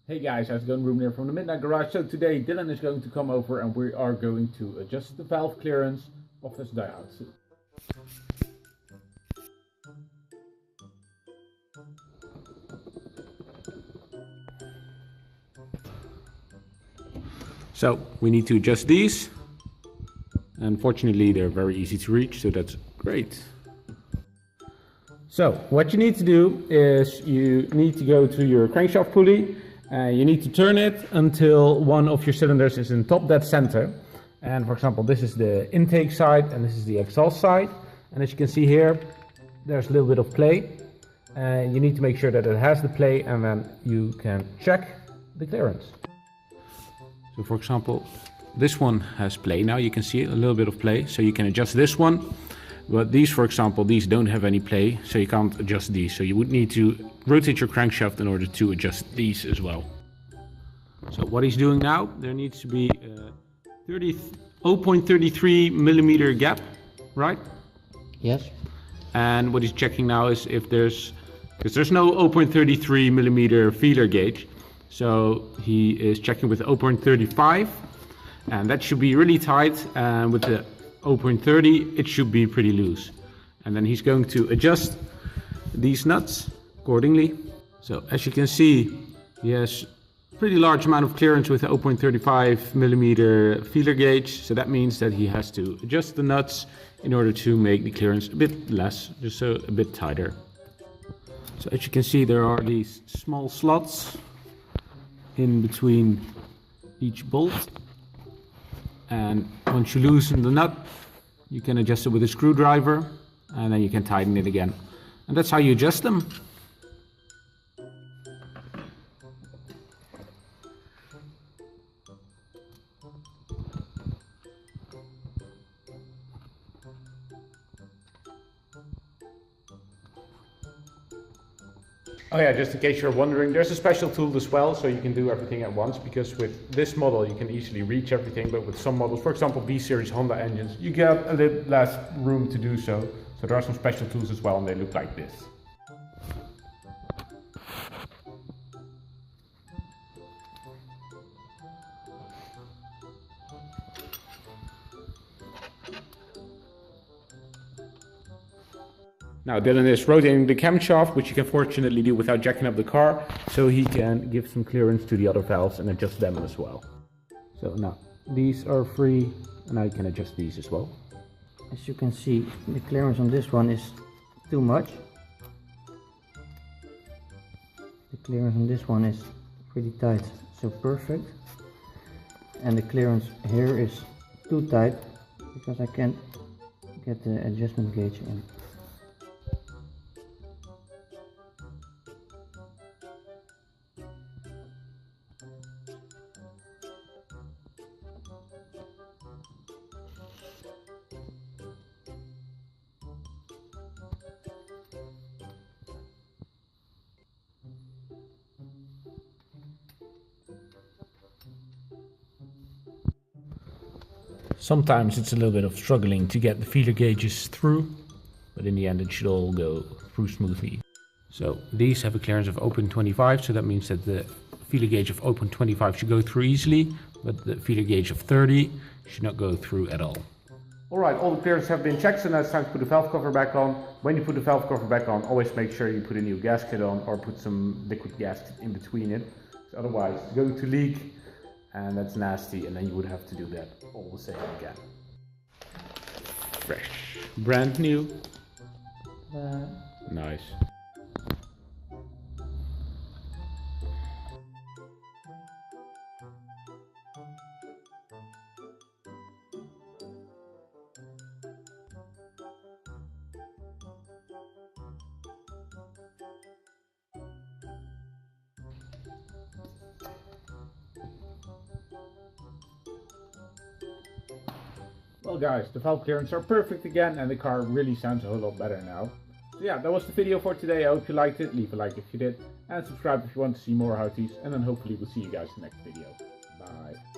Hey guys, how's it going? Ruben here from the Midnight Garage. So today Dylan is going to come over and we are going to adjust the valve clearance of this Daihatsu. So we need to adjust these. Unfortunately, they're very easy to reach, so that's great. So what you need to do is you need to go to your crankshaft pulley. You need to turn it until one of your cylinders is in top dead center. And for example, this is the intake side and this is the exhaust side. And as you can see here, there's a little bit of play. You need to make sure that it has the play, and then you can check the clearance. So for example, this one has play. Now you can see a little bit of play, so you can adjust this one. But these, for example, these don't have any play, so you can't adjust these. So you would need to rotate your crankshaft in order to adjust these as well. So what he's doing now, there needs to be a 0.33 millimeter gap, right? Yes. And what he's checking now is if because there's no 0.33 millimeter feeler gauge. So he is checking with 0.35, and that should be really tight, and with the 0.30 it should be pretty loose. And then he's going to adjust these nuts accordingly. So as you can see, he has a pretty large amount of clearance with a 0.35 millimeter feeler gauge. So that means that he has to adjust the nuts in order to make the clearance a bit less, just so a bit tighter. So as you can see, there are these small slots in between each bolt. And once you loosen the nut, you can adjust it with a screwdriver, and then you can tighten it again. And that's how you adjust them. Oh yeah, just in case you're wondering, there's a special tool as well, so you can do everything at once, because with this model you can easily reach everything, but with some models, for example B-series Honda engines, you get a little less room to do so. So there are some special tools as well, and they look like this. Now Dylan is rotating the camshaft, which you can fortunately do without jacking up the car, so he can give some clearance to the other valves and adjust them as well. So now these are free, and now you can adjust these as well. As you can see, the clearance on this one is too much. The clearance on this one is pretty tight, so perfect. And the clearance here is too tight, because I can't get the adjustment gauge in. Sometimes it's a little bit of struggling to get the feeler gauges through, but in the end it should all go through smoothly. So these have a clearance of 0.25, so that means that the feeler gauge of 0.25 should go through easily, but the feeler gauge of 30 should not go through at all. Alright, all the clearances have been checked, so now it's time to put the valve cover back on. When you put the valve cover back on, always make sure you put a new gasket on, or put some liquid gas in between it. So otherwise it's going to leak, and that's nasty, and then you would have to do that all the same again. Fresh, brand new. Nice. Well guys, the valve clearances are perfect again, and the car really sounds a whole lot better now. So yeah, that was the video for today. I hope you liked it. Leave a like if you did, and subscribe if you want to see more how-tos, and then hopefully we'll see you guys in the next video. Bye.